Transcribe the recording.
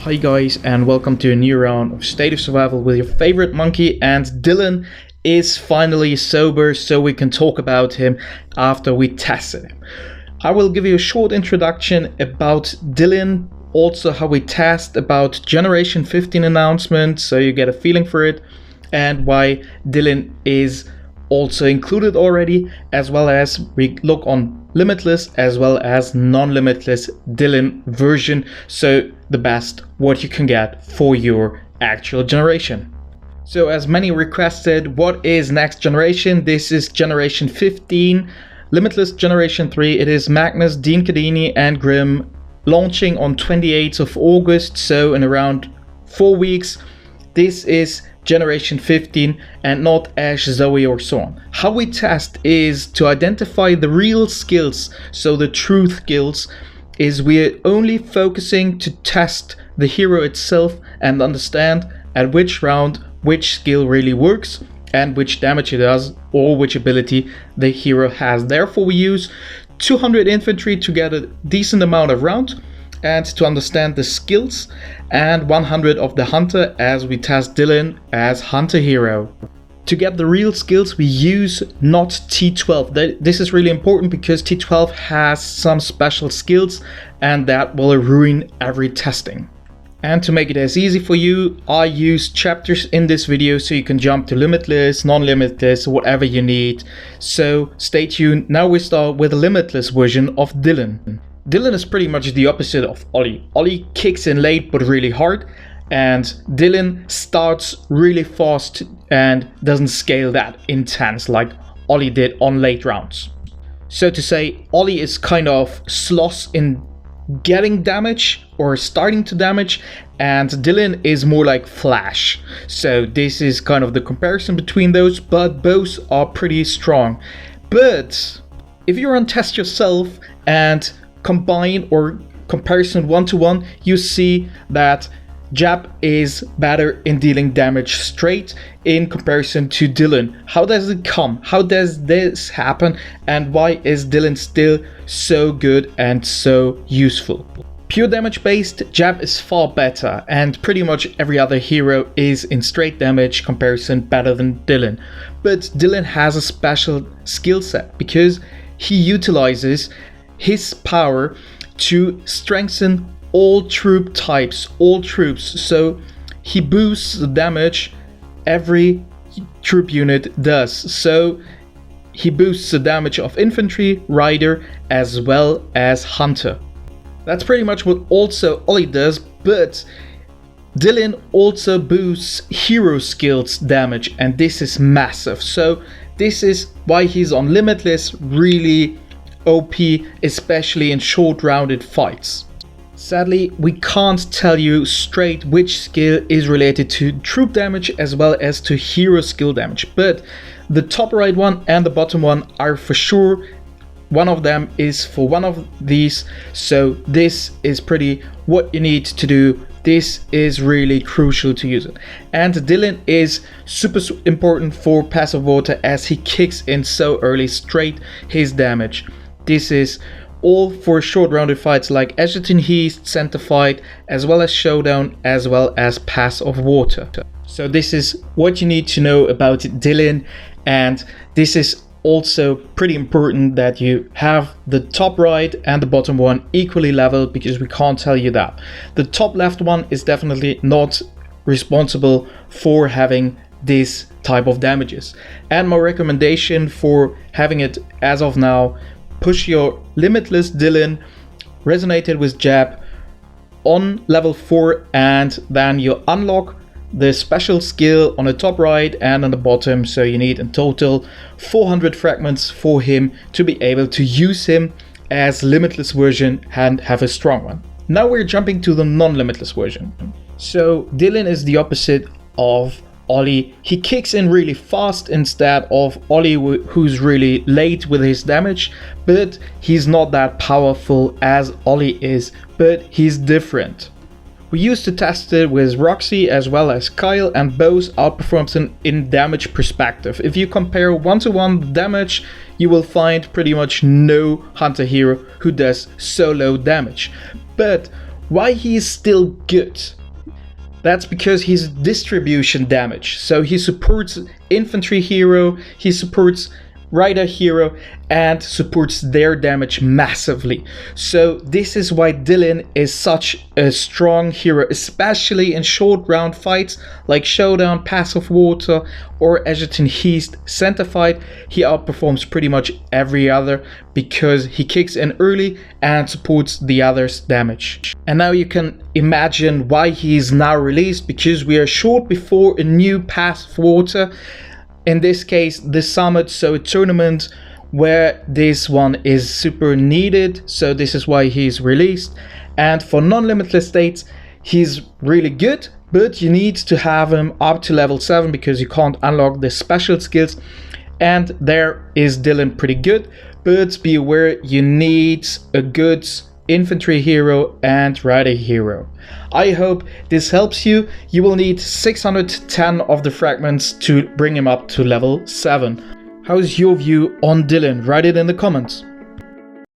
Hi guys, and welcome to a new round of State of Survival with your favorite monkey. And Dylan is finally sober, so we can talk about him after we tested him. I will give you a short introduction about Dylan, also how we test, about Generation 15 announcement, so you get a feeling for it, and why Dylan is also included already, as well as we look on Limitless as well as Non-Limitless Dylan version, so the best what you can get for your actual generation. So as many requested, what is next generation? This is Generation 15, Limitless Generation 3. It is Magnus, Dean Cadini and Grim, launching on 28th of August, so in around 4 weeks. This is Generation 15 and not Ash, Zoe or so on. How we test is to identify the real skills, so the true skills is we're only focusing to test the hero itself and understand at which round which skill really works and which damage it does or which ability the hero has. Therefore we use 200 infantry to get a decent amount of round and to understand the skills, and 100 of the hunter as we test Dylan as hunter hero. To get the real skills we use not T12. This is really important because T12 has some special skills and that will ruin every testing. And to make it as easy for you, I use chapters in this video so you can jump to Limitless, Non-Limitless, whatever you need. So stay tuned. Now we start with a Limitless version of Dylan. Dylan is pretty much the opposite of Ollie. Ollie kicks in late but really hard, and Dylan starts really fast and doesn't scale that intense like Ollie did on late rounds. So to say, Ollie is kind of sloth in getting damage or starting to damage, and Dylan is more like Flash. So this is kind of the comparison between those, but both are pretty strong. But if you're on test yourself and combine or comparison 1-to-1, you see that Jab is better in dealing damage straight in comparison to Dylan. How does it come? How does this happen? And why is Dylan still so good and so useful? Pure damage based, Jab is far better, and pretty much every other hero is in straight damage comparison better than Dylan. But Dylan has a special skill set because he utilizes his power to strengthen all troop types, all troops. So he boosts the damage every troop unit does. So he boosts the damage of infantry, rider, as well as hunter. That's pretty much what also Ollie does, but Dylan also boosts hero skills damage, and this is massive. So this is why he's on Limitless, really OP, especially in short rounded fights. Sadly, we can't tell you straight which skill is related to troop damage as well as to hero skill damage, but the top right one and the bottom one are for sure. One of them is for one of these, so this is pretty what you need to do. This is really crucial to use it. And Dylan is super important for passive water as he kicks in so early straight his damage. This is all for short rounded fights like Edgerton Heath, Center Fight, as well as Showdown, as well as Pass of Water. So this is what you need to know about Dylan, and this is also pretty important that you have the top right and the bottom one equally level, because we can't tell you that. The top left one is definitely not responsible for having this type of damages. And my recommendation for having it as of now, push your Limitless Dylan, resonated with Jab on level 4, and then you unlock the special skill on the top right and on the bottom. So you need in total 400 fragments for him to be able to use him as Limitless version and have a strong one. Now we're jumping to the Non-Limitless version. So Dylan is the opposite of Ollie. He kicks in really fast instead of Ollie, who's really late with his damage, but he's not that powerful as Ollie is, but he's different. We used to test it with Roxy as well as Kyle, and both outperforms in damage perspective. If you compare 1-to-1 damage, you will find pretty much no hunter hero who does so low damage. But Why he is still good? That's because he's distribution damage. So he supports infantry hero, he supports rider hero, and supports their damage massively. So this is why Dylan is such a strong hero, especially in short round fights like Showdown, Passive Water, or Edgerton Heast Center fight. He outperforms pretty much every other because he kicks in early and supports the others' damage. And now you can imagine why he is now released, because we are short before a new Passive Water. In this case, the summit, so a tournament where this one is super needed. So this is why he's released. And for non-limitless states, he's really good, but you need to have him up to level 7 because you can't unlock the special skills. And there is Dylan pretty good, but be aware you need a good infantry hero and rider hero. I hope this helps you. You will need 610 of the fragments to bring him up to level 7. How's your view on Dylan? Write it in the comments.